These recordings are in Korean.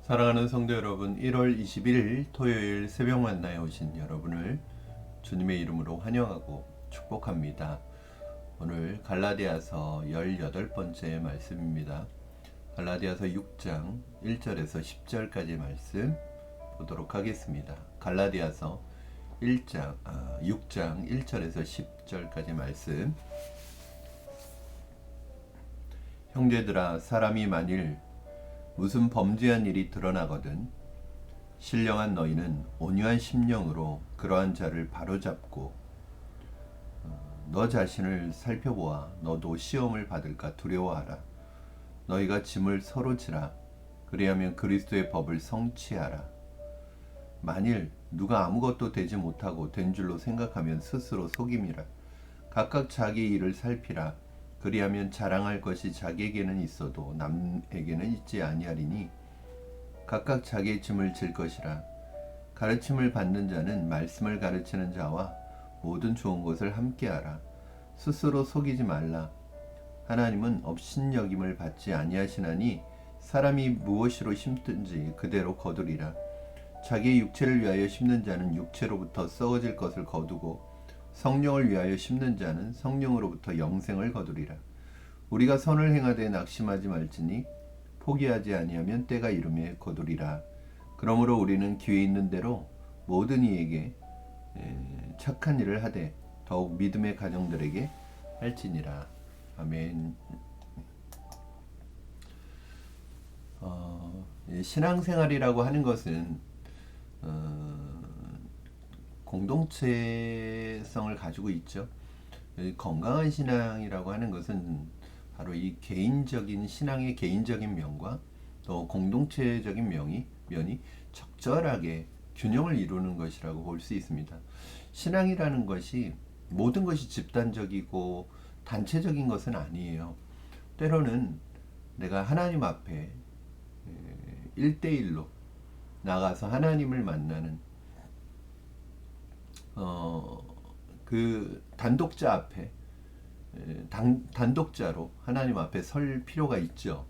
사랑하는 성도 여러분, 1월 21일 토요일 새벽 만나에 오신 여러분을 주님의 이름으로 환영하고 축복합니다. 오늘 갈라디아서 18번째 말씀입니다. 갈라디아서 6장 1절에서 10절까지 말씀 보도록 하겠습니다. 갈라디아서 6장 1절에서 10절까지 말씀. 형제들아, 사람이 만일 무슨 범죄한 일이 드러나거든 신령한 너희는 온유한 심령으로 그러한 자를 바로잡고 너 자신을 살펴보아 너도 시험을 받을까 두려워하라. 너희가 짐을 서로 지라. 그리하면 그리스도의 법을 성취하라. 만일 누가 아무것도 되지 못하고 된 줄로 생각하면 스스로 속임이라. 각각 자기 일을 살피라. 그리하면 자랑할 것이 자기에게는 있어도 남에게는 있지 아니하리니 각각 자기의 짐을 질 것이라. 가르침을 받는 자는 말씀을 가르치는 자와 모든 좋은 것을 함께하라. 스스로 속이지 말라. 하나님은 업신여김을 받지 아니하시나니 사람이 무엇으로 심든지 그대로 거두리라. 자기의 육체를 위하여 심는 자는 육체로부터 썩어질 것을 거두고 성령을 위하여 심는 자는 성령으로부터 영생을 거두리라. 우리가 선을 행하되 낙심하지 말지니 포기하지 아니하면 때가 이름에 거두리라. 그러므로 우리는 기회 있는 대로 모든 이에게 착한 일을 하되 더욱 믿음의 가정들에게 할지니라. 아멘. 신앙생활이라고 하는 것은 공동체성을 가지고 있죠. 건강한 신앙이라고 하는 것은 바로 이 개인적인 신앙의 개인적인 면과 또 공동체적인 면이 적절하게 균형을 이루는 것이라고 볼 수 있습니다. 신앙이라는 것이 모든 것이 집단적이고 단체적인 것은 아니에요. 때로는 내가 하나님 앞에 1대1로 나가서 하나님을 만나는 그 단독자 앞에 단독자로 하나님 앞에 설 필요가 있죠.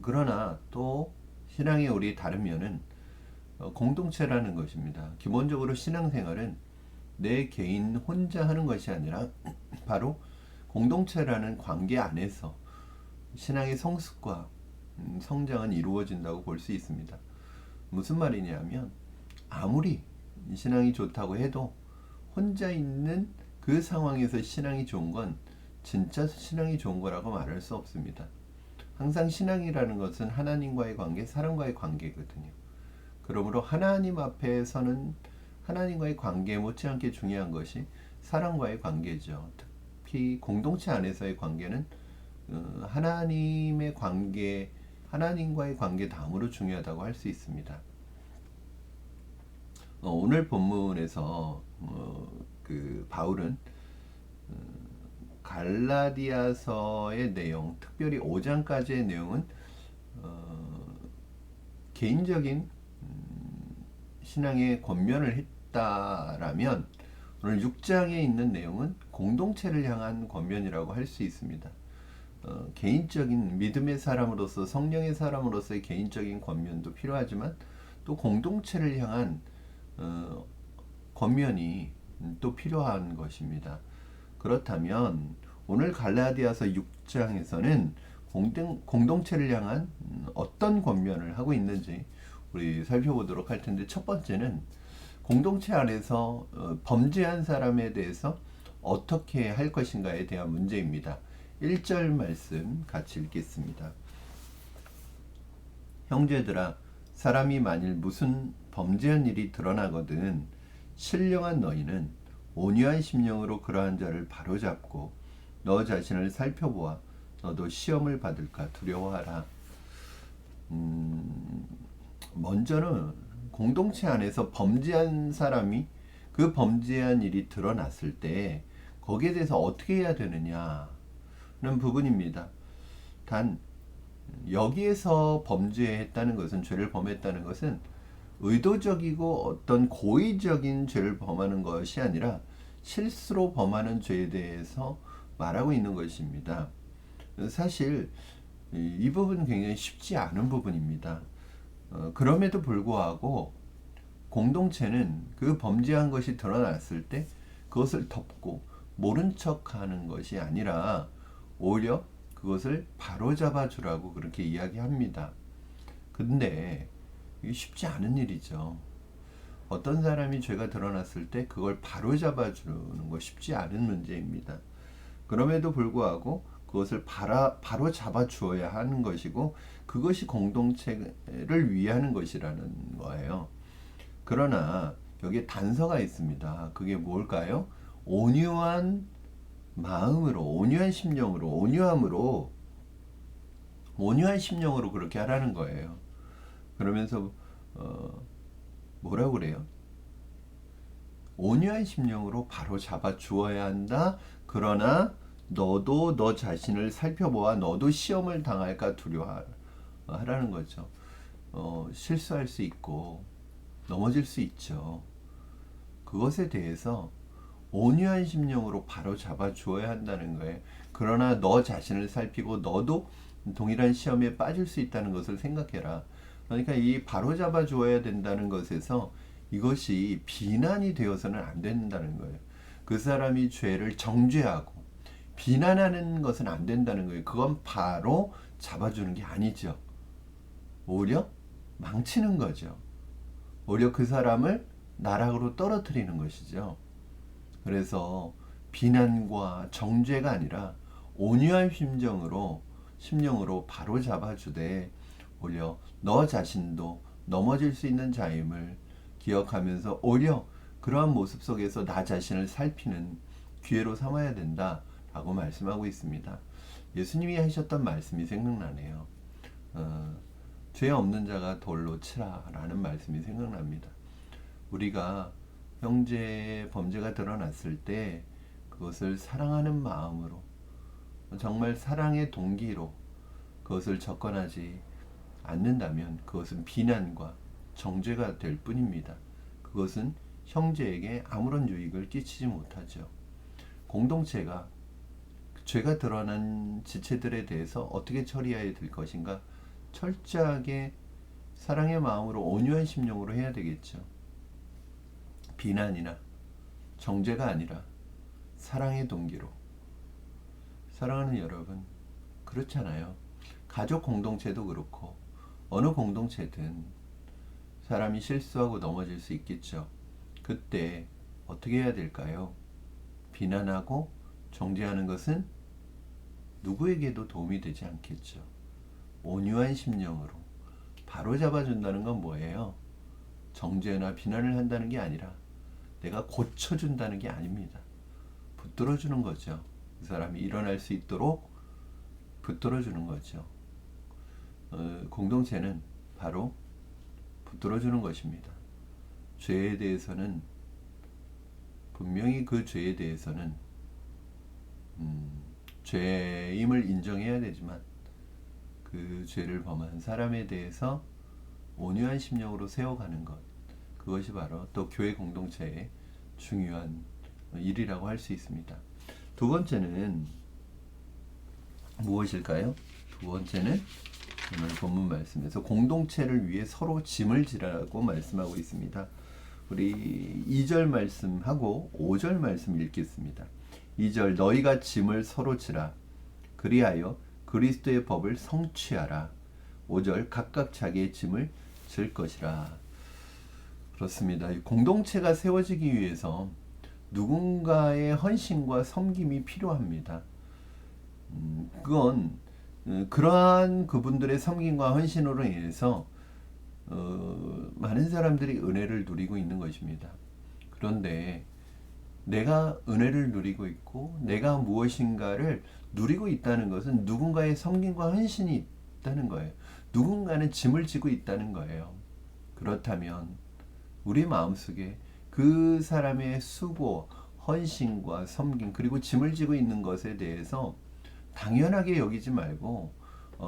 그러나 또 신앙의 우리 다른 면은 공동체라는 것입니다. 기본적으로 신앙생활은 내 개인 혼자 하는 것이 아니라 바로 공동체라는 관계 안에서 신앙의 성숙과 성장은 이루어진다고 볼 수 있습니다. 무슨 말이냐면 아무리 신앙이 좋다고 해도 혼자 있는 그 상황에서 신앙이 좋은 건 진짜 신앙이 좋은 거라고 말할 수 없습니다. 항상 신앙이라는 것은 하나님과의 관계, 사람과의 관계거든요. 그러므로 하나님 앞에 서는 하나님과의 관계에 못지않게 중요한 것이 사람과의 관계죠. 특히 공동체 안에서의 관계는 하나님의 관계, 하나님과의 관계 다음으로 중요하다고 할 수 있습니다. 오늘 본문에서 그 바울은 갈라디아서의 내용, 특별히 5장까지의 내용은 개인적인 신앙의 권면을 했다라면 오늘 6장에 있는 내용은 공동체를 향한 권면이라고 할 수 있습니다. 개인적인 믿음의 사람으로서 성령의 사람으로서의 개인적인 권면도 필요하지만 또 공동체를 향한 권면이 또 필요한 것입니다. 그렇다면 오늘 갈라디아서 6장에서는 공동체를 향한 어떤 권면을 하고 있는지 우리 살펴보도록 할 텐데, 첫 번째는 공동체 안에서 범죄한 사람에 대해서 어떻게 할 것인가에 대한 문제입니다. 1절 말씀 같이 읽겠습니다. 형제들아, 사람이 만일 무슨 범죄한 일이 드러나거든 신령한 너희는 온유한 심령으로 그러한 자를 바로잡고 너 자신을 살펴보아 너도 시험을 받을까 두려워하라. 먼저는 공동체 안에서 범죄한 사람이 그 범죄한 일이 드러났을 때 거기에 대해서 어떻게 해야 되느냐는 부분입니다. 단 여기에서 범죄했다는 것은, 죄를 범했다는 것은 의도적이고 어떤 고의적인 죄를 범하는 것이 아니라 실수로 범하는 죄에 대해서 말하고 있는 것입니다. 사실 이 부분은 굉장히 쉽지 않은 부분입니다. 그럼에도 불구하고 공동체는 그 범죄한 것이 드러났을 때 그것을 덮고 모른 척하는 것이 아니라 오히려 그것을 바로잡아 주라고 그렇게 이야기합니다. 근데 이게 쉽지 않은 일이죠. 어떤 사람이 죄가 드러났을 때 그걸 바로잡아 주는 거 쉽지 않은 문제입니다. 그럼에도 불구하고 그것을 바로 잡아 주어야 하는 것이고 그것이 공동체를 위하는 것이라는 거예요. 그러나 여기에 단서가 있습니다. 그게 뭘까요? 온유한 마음으로, 온유한 심령으로 그렇게 하라는 거예요. 그러면서 뭐라고 그래요? 온유한 심령으로 바로 잡아 주어야 한다. 그러나 너도 너 자신을 살펴보아 너도 시험을 당할까 두려워하라는 거죠. 실수할 수 있고 넘어질 수 있죠. 그것에 대해서 온유한 심령으로 바로 잡아 주어야 한다는 거예요. 그러나 너 자신을 살피고 너도 동일한 시험에 빠질 수 있다는 것을 생각해라. 그러니까 이 바로 잡아 주어야 된다는 것에서 이것이 비난이 되어서는 안 된다는 거예요. 그 사람이 죄를 정죄하고 비난하는 것은 안 된다는 거예요. 그건 바로 잡아주는 게 아니죠. 오히려 망치는 거죠. 오히려 그 사람을 나락으로 떨어뜨리는 것이죠. 그래서 비난과 정죄가 아니라 온유한 심령으로 바로 잡아주되 오히려 너 자신도 넘어질 수 있는 자임을 기억하면서 오히려 그러한 모습 속에서 나 자신을 살피는 기회로 삼아야 된다라고 말씀하고 있습니다. 예수님이 하셨던 말씀이 생각나네요. 죄 없는 자가 돌로 치라라는 말씀이 생각납니다. 우리가 형제 범죄가 드러났을 때 그것을 사랑하는 마음으로 정말 사랑의 동기로 그것을 접근하지 않는다면 그것은 비난과 정죄가 될 뿐입니다. 그것은 형제에게 아무런 유익을 끼치지 못하죠. 공동체가 죄가 드러난 지체들에 대해서 어떻게 처리해야 될 것인가? 철저하게 사랑의 마음으로 온유한 심령으로 해야 되겠죠. 비난이나 정죄가 아니라 사랑의 동기로. 사랑하는 여러분, 그렇잖아요. 가족 공동체도 그렇고 어느 공동체든 사람이 실수하고 넘어질 수 있겠죠. 그때 어떻게 해야 될까요? 비난하고 정죄하는 것은 누구에게도 도움이 되지 않겠죠. 온유한 심령으로 바로잡아준다는 건 뭐예요? 정죄나 비난을 한다는 게 아니라 내가 고쳐준다는 게 아닙니다. 붙들어주는 거죠. 그 사람이 일어날 수 있도록 붙들어주는 거죠. 공동체는 바로 붙들어주는 것입니다. 죄에 대해서는 분명히 그 죄에 대해서는 죄임을 인정해야 되지만 그 죄를 범한 사람에 대해서 온유한 심령으로 세워가는 것, 그것이 바로 또 교회 공동체의 중요한 일이라고 할 수 있습니다. 두 번째는 무엇일까요? 두 번째는 오늘 본문 말씀에서 공동체를 위해 서로 짐을 지라고 말씀하고 있습니다. 우리 2절 말씀하고 5절 말씀 읽겠습니다. 2절 너희가 짐을 서로 지라 그리하여 그리스도의 법을 성취하라. 5절 각각 자기의 짐을 질 것이라. 그렇습니다. 공동체가 세워지기 위해서 누군가의 헌신과 섬김이 필요합니다. 그건 그러한 그분들의 섬김과 헌신으로 인해서 많은 사람들이 은혜를 누리고 있는 것입니다. 그런데 내가 은혜를 누리고 있고 내가 무엇인가를 누리고 있다는 것은 누군가의 섬김과 헌신이 있다는 거예요. 누군가는 짐을 지고 있다는 거예요. 그렇다면 우리 마음속에 그 사람의 수고, 헌신과 섬김 그리고 짐을 지고 있는 것에 대해서 당연하게 여기지 말고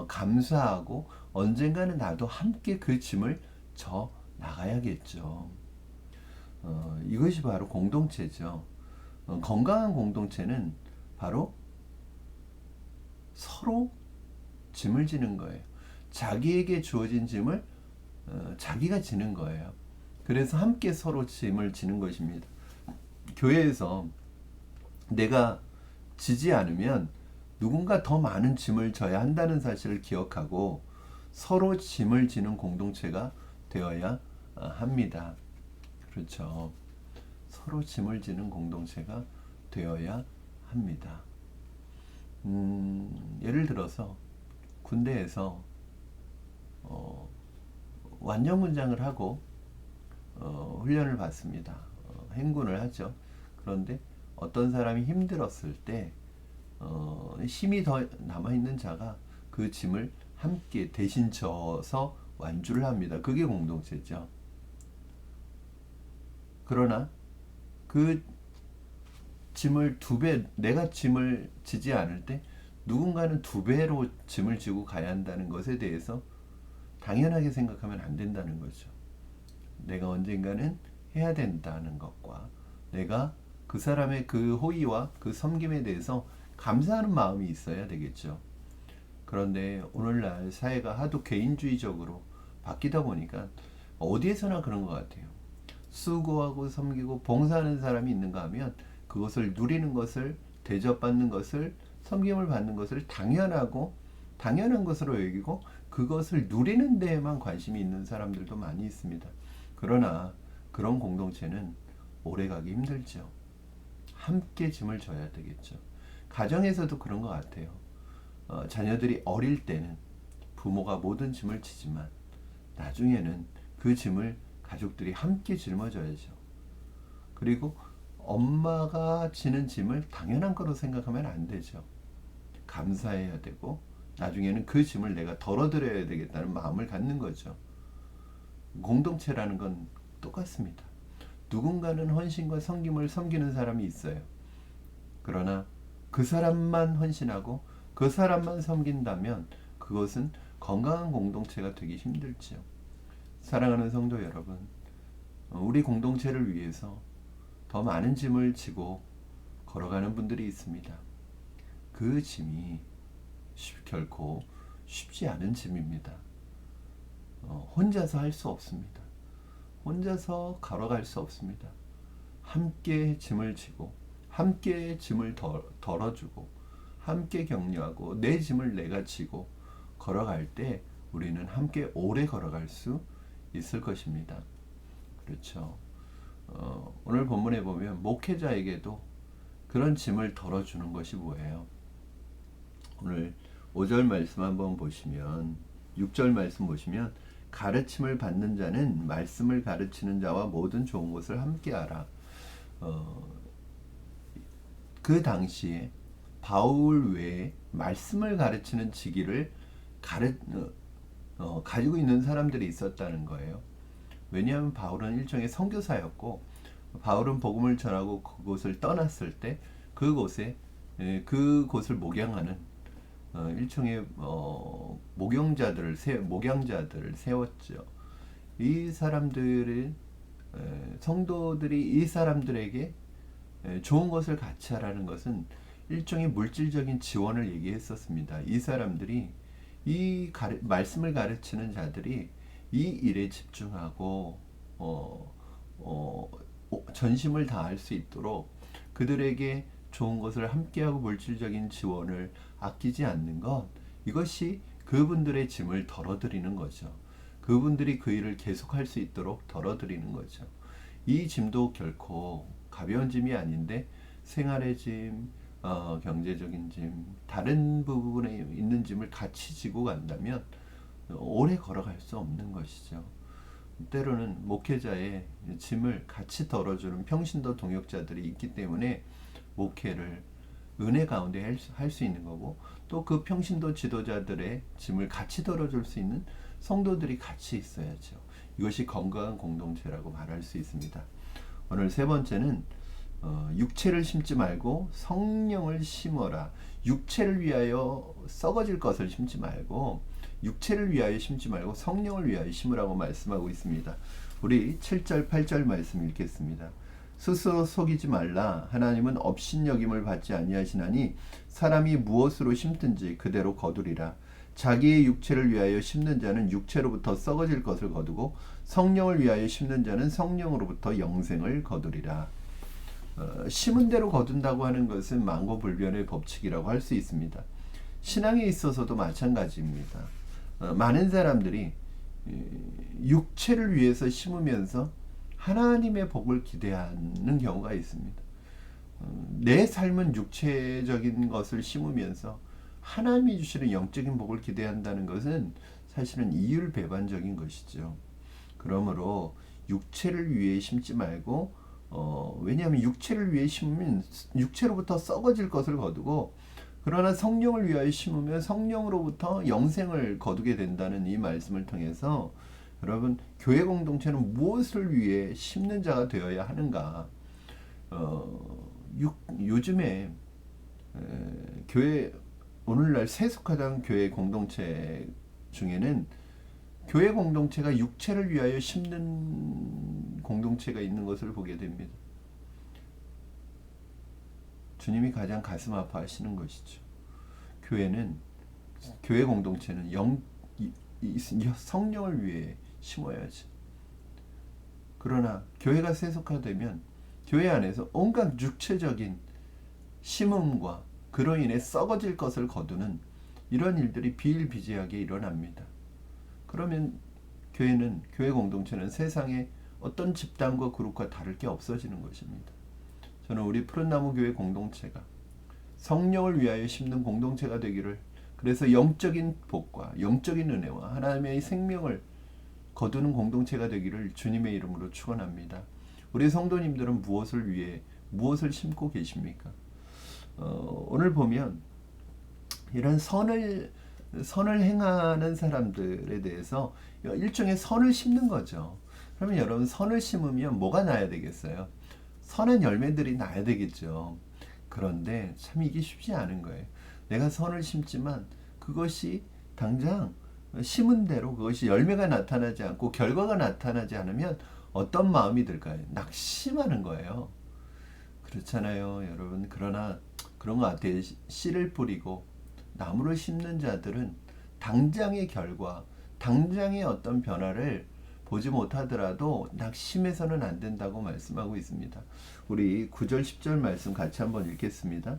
감사하고 언젠가는 나도 함께 그 짐을 져 나가야겠죠. 이것이 바로 공동체죠. 건강한 공동체는 바로 서로 짐을 지는 거예요. 자기에게 주어진 짐을 자기가 지는 거예요. 그래서 함께 서로 짐을 지는 것입니다. 교회에서 내가 지지 않으면 누군가 더 많은 짐을 져야 한다는 사실을 기억하고 서로 짐을 지는 공동체가 되어야 합니다. 그렇죠. 서로 짐을 지는 공동체가 되어야 합니다. 예를 들어서 군대에서 완전군장을 하고 훈련을 받습니다. 행군을 하죠. 그런데 어떤 사람이 힘들었을 때 힘이 더 남아있는 자가 그 짐을 함께 대신 져서 완주를 합니다. 그게 공동체죠. 그러나 그 짐을 내가 짐을 지지 않을 때 누군가는 2배로 짐을 지고 가야 한다는 것에 대해서 당연하게 생각하면 안 된다는 거죠. 내가 언젠가는 해야 된다는 것과 내가 그 사람의 그 호의와 그 섬김에 대해서 감사하는 마음이 있어야 되겠죠. 그런데 오늘날 사회가 하도 개인주의적으로 바뀌다 보니까 어디에서나 그런 것 같아요. 수고하고 섬기고 봉사하는 사람이 있는가 하면 그것을 누리는 것을, 대접받는 것을, 섬김을 받는 것을 당연한 것으로 여기고 그것을 누리는 데에만 관심이 있는 사람들도 많이 있습니다. 그러나 그런 공동체는 오래가기 힘들죠. 함께 짐을 져야 되겠죠. 가정에서도 그런 것 같아요. 자녀들이 어릴 때는 부모가 모든 짐을 지지만 나중에는 그 짐을 가족들이 함께 짊어져야죠. 그리고 엄마가 지는 짐을 당연한 거로 생각하면 안 되죠. 감사해야 되고 나중에는 그 짐을 내가 덜어드려야 되겠다는 마음을 갖는 거죠. 공동체라는 건 똑같습니다. 누군가는 헌신과 섬김을 섬기는 사람이 있어요. 그러나 그 사람만 헌신하고 그 사람만 섬긴다면 그것은 건강한 공동체가 되기 힘들죠. 사랑하는 성도 여러분, 우리 공동체를 위해서 더 많은 짐을 지고 걸어가는 분들이 있습니다. 그 짐이 결코 쉽지 않은 짐입니다. 혼자서 할 수 없습니다. 혼자서 걸어갈 수 없습니다. 함께 짐을 지고 함께 짐을 덜어주고 함께 격려하고 내 짐을 내가 지고 걸어갈 때 우리는 함께 오래 걸어갈 수 있을 것입니다. 그렇죠. 오늘 본문에 보면 목회자에게도 그런 짐을 덜어주는 것이 뭐예요? 오늘 5절 말씀 한번 보시면 6절 말씀 보시면 가르침을 받는 자는 말씀을 가르치는 자와 모든 좋은 것을 함께하라. 그 당시에 바울 외에 말씀을 가르치는 직위를 가지고 있는 사람들이 있었다는 거예요. 왜냐하면 바울은 일종의 선교사였고 바울은 복음을 전하고 그곳을 떠났을 때 그곳을 목양하는 일종의 목양자들을 세웠죠. 이 사람들은 성도들이 이 사람들에게 좋은 것을 같이 하라는 것은 일종의 물질적인 지원을 얘기했었습니다. 이 사람들이 말씀을 가르치는 자들이 이 일에 집중하고 전심을 다할 수 있도록 그들에게 좋은 것을 함께하고 물질적인 지원을 아끼지 않는 것, 이것이 그분들의 짐을 덜어드리는 거죠. 그분들이 그 일을 계속할 수 있도록 덜어드리는 거죠. 이 짐도 결코 가벼운 짐이 아닌데 생활의 짐, 경제적인 짐, 다른 부분에 있는 짐을 같이 지고 간다면 오래 걸어갈 수 없는 것이죠. 때로는 목회자의 짐을 같이 덜어주는 평신도 동역자들이 있기 때문에 목회를 은혜 가운데 할 수 있는 거고 또 그 평신도 지도자들의 짐을 같이 덜어줄 수 있는 성도들이 같이 있어야죠. 이것이 건강한 공동체라고 말할 수 있습니다. 오늘 세 번째는 육체를 심지 말고 성령을 심어라. 육체를 위하여 썩어질 것을 심지 말고 육체를 위하여 심지 말고 성령을 위하여 심으라고 말씀하고 있습니다. 우리 7절 8절 말씀 읽겠습니다. 스스로 속이지 말라. 하나님은 업신여김을 받지 아니하시나니 사람이 무엇으로 심든지 그대로 거두리라. 자기의 육체를 위하여 심는 자는 육체로부터 썩어질 것을 거두고 성령을 위하여 심는 자는 성령으로부터 영생을 거두리라. 심은 대로 거둔다고 하는 것은 만고불변의 법칙이라고 할 수 있습니다. 신앙에 있어서도 마찬가지입니다. 많은 사람들이 육체를 위해서 심으면서 하나님의 복을 기대하는 경우가 있습니다. 내 삶은 육체적인 것을 심으면서 하나님이 주시는 영적인 복을 기대한다는 것은 사실은 이율배반적인 것이죠. 그러므로 육체를 위해 심지 말고 왜냐하면 육체를 위해 심으면 육체로부터 썩어질 것을 거두고 그러나 성령을 위하여 심으면 성령으로부터 영생을 거두게 된다는 이 말씀을 통해서 여러분 교회 공동체는 무엇을 위해 심는 자가 되어야 하는가? 요즘에 교회 오늘날 세속화된 교회 공동체 중에는 교회 공동체가 육체를 위하여 심는 공동체가 있는 것을 보게 됩니다. 주님이 가장 가슴 아파하시는 것이죠. 교회 공동체는 성령을 위해 심어야지. 그러나 교회가 세속화되면 교회 안에서 온갖 육체적인 심음과 그로 인해 썩어질 것을 거두는 이런 일들이 비일비재하게 일어납니다. 그러면 교회 공동체는 세상의 어떤 집단과 그룹과 다를 게 없어지는 것입니다. 저는 우리 푸른나무 교회 공동체가 성령을 위하여 심는 공동체가 되기를, 그래서 영적인 복과 영적인 은혜와 하나님의 생명을 거두는 공동체가 되기를 주님의 이름으로 축원합니다. 우리 성도님들은 무엇을 위해 무엇을 심고 계십니까? 오늘 보면 이런 선을 행하는 사람들에 대해서 일종의 선을 심는 거죠. 그러면 여러분 선을 심으면 뭐가 나야 되겠어요? 선한 열매들이 나야 되겠죠. 그런데 참 이게 쉽지 않은 거예요. 내가 선을 심지만 그것이 당장 심은 대로 그것이 열매가 나타나지 않고 결과가 나타나지 않으면 어떤 마음이 들까요? 낙심하는 거예요. 그렇잖아요, 여러분. 그러나 그런 것 같아요. 씨를 뿌리고 나무를 심는 자들은 당장의 결과, 당장의 어떤 변화를 보지 못하더라도 낙심해서는 안 된다고 말씀하고 있습니다. 우리 9절 10절 말씀 같이 한번 읽겠습니다.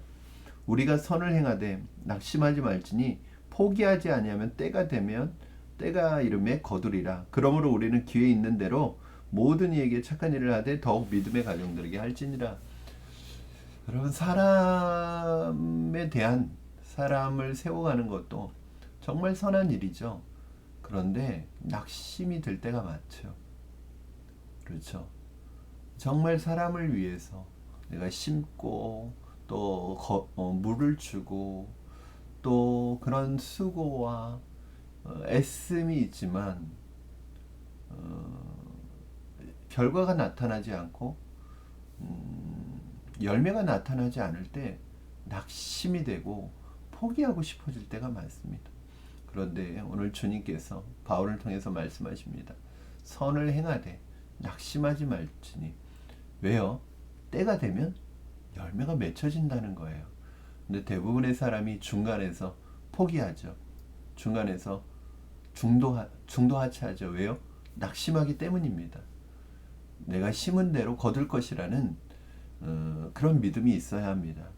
우리가 선을 행하되 낙심하지 말지니 포기하지 아니하면 때가 되면 때가 이름에 거두리라. 그러므로 우리는 기회 있는 대로 모든 이에게 착한 일을 하되 더욱 믿음의 가정들에게 할지니라. 여러분, 사람을 세워가는 것도 정말 선한 일이죠. 그런데 낙심이 들 때가 많죠. 그렇죠. 정말 사람을 위해서 내가 심고 또 물을 주고 또 그런 수고와 애씀이 있지만 결과가 나타나지 않고 열매가 나타나지 않을 때 낙심이 되고 포기하고 싶어질 때가 많습니다. 그런데 오늘 주님께서 바울을 통해서 말씀하십니다. 선을 행하되 낙심하지 말지니. 왜요? 때가 되면 열매가 맺혀진다는 거예요. 근데 대부분의 사람이 중간에서 포기하죠. 중간에서 중도하차하죠. 왜요? 낙심하기 때문입니다. 내가 심은 대로 거둘 것이라는 그런 믿음이 있어야 합니다.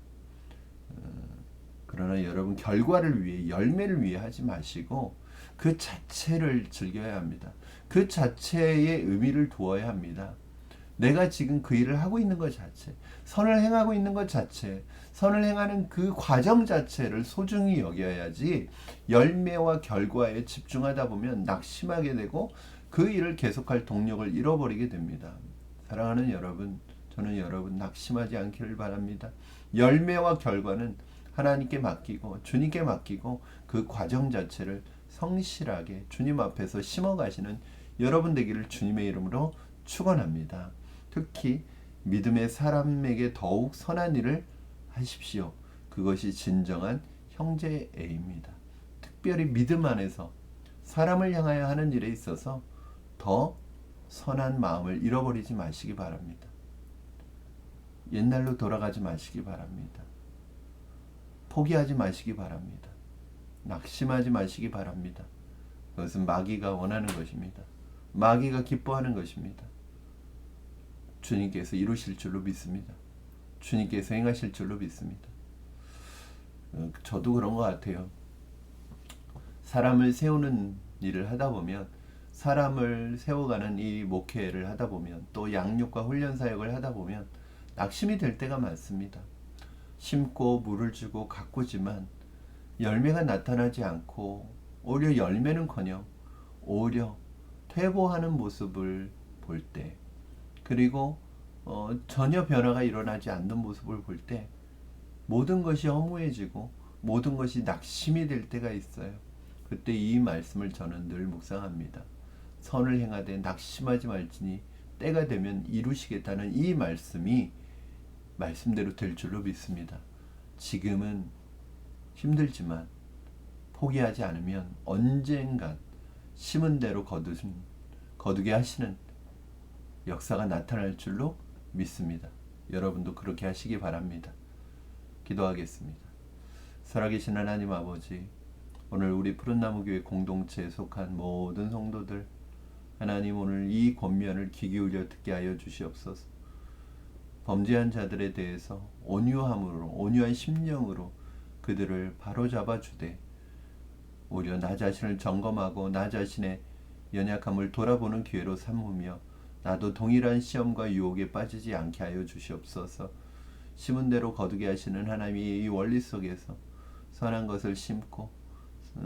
그러나 여러분, 결과를 위해, 열매를 위해 하지 마시고 그 자체를 즐겨야 합니다. 그 자체의 의미를 두어야 합니다. 내가 지금 그 일을 하고 있는 것 자체, 선을 행하고 있는 것 자체, 선을 행하는 그 과정 자체를 소중히 여겨야지 열매와 결과에 집중하다 보면 낙심하게 되고 그 일을 계속할 동력을 잃어버리게 됩니다. 사랑하는 여러분, 저는 여러분 낙심하지 않기를 바랍니다. 열매와 결과는 하나님께 맡기고 주님께 맡기고 그 과정 자체를 성실하게 주님 앞에서 심어가시는 여러분 되기를 주님의 이름으로 축원합니다. 특히 믿음의 사람에게 더욱 선한 일을 하십시오. 그것이 진정한 형제애입니다. 특별히 믿음 안에서 사람을 향하여 하는 일에 있어서 더 선한 마음을 잃어버리지 마시기 바랍니다. 옛날로 돌아가지 마시기 바랍니다. 포기하지 마시기 바랍니다. 낙심하지 마시기 바랍니다. 그것은 마귀가 원하는 것입니다. 마귀가 기뻐하는 것입니다. 주님께서 이루실 줄로 믿습니다. 주님께서 행하실 줄로 믿습니다. 저도 그런 것 같아요. 사람을 세우는 일을 하다 보면, 사람을 세워가는 이 목회를 하다 보면, 또 양육과 훈련 사역을 하다 보면 낙심이 될 때가 많습니다. 심고 물을 주고 가꾸지만 열매가 나타나지 않고, 오히려 열매는커녕 오히려 퇴보하는 모습을 볼 때, 그리고 전혀 변화가 일어나지 않는 모습을 볼 때 모든 것이 허무해지고 모든 것이 낙심이 될 때가 있어요. 그때 이 말씀을 저는 늘 묵상합니다. 선을 행하되 낙심하지 말지니 때가 되면 이루시겠다는 이 말씀이 말씀대로 될 줄로 믿습니다. 지금은 힘들지만 포기하지 않으면 언젠간 심은 대로 거두게 하시는 역사가 나타날 줄로 믿습니다. 여러분도 그렇게 하시기 바랍니다. 기도하겠습니다. 살아계신 하나님 아버지, 오늘 우리 푸른나무교회 공동체에 속한 모든 성도들, 하나님 오늘 이 권면을 귀 기울여 듣게 하여 주시옵소서. 범죄한 자들에 대해서 온유한 심령으로 그들을 바로잡아 주되, 오히려 나 자신을 점검하고 나 자신의 연약함을 돌아보는 기회로 삼으며 나도 동일한 시험과 유혹에 빠지지 않게 하여 주시옵소서. 심은 대로 거두게 하시는 하나님의 이 원리 속에서 선한 것을 심고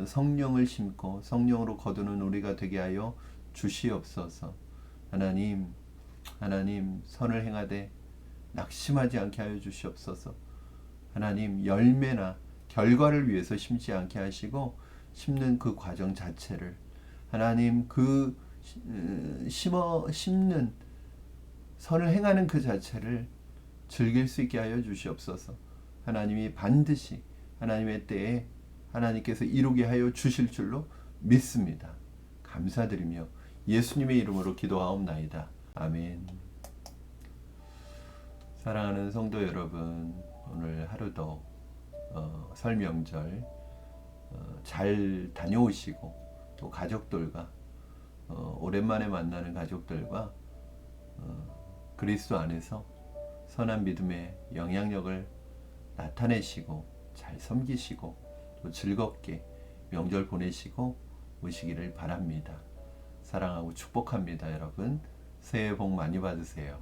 성령을 심고 성령으로 거두는 우리가 되게 하여 주시옵소서. 하나님 선을 행하되 낙심하지 않게 하여 주시옵소서. 하나님 열매나 결과를 위해서 심지 않게 하시고, 심는 그 과정 자체를 하나님 심는 선을 행하는 그 자체를 즐길 수 있게 하여 주시옵소서. 하나님이 반드시 하나님의 때에 하나님께서 이루게 하여 주실 줄로 믿습니다. 감사드리며 예수님의 이름으로 기도하옵나이다. 아멘. 사랑하는 성도 여러분, 오늘 하루도 설 명절 잘 다녀오시고, 또 가족들과 오랜만에 만나는 가족들과 그리스도 안에서 선한 믿음의 영향력을 나타내시고 잘 섬기시고 또 즐겁게 명절 보내시고 오시기를 바랍니다. 사랑하고 축복합니다. 여러분 새해 복 많이 받으세요.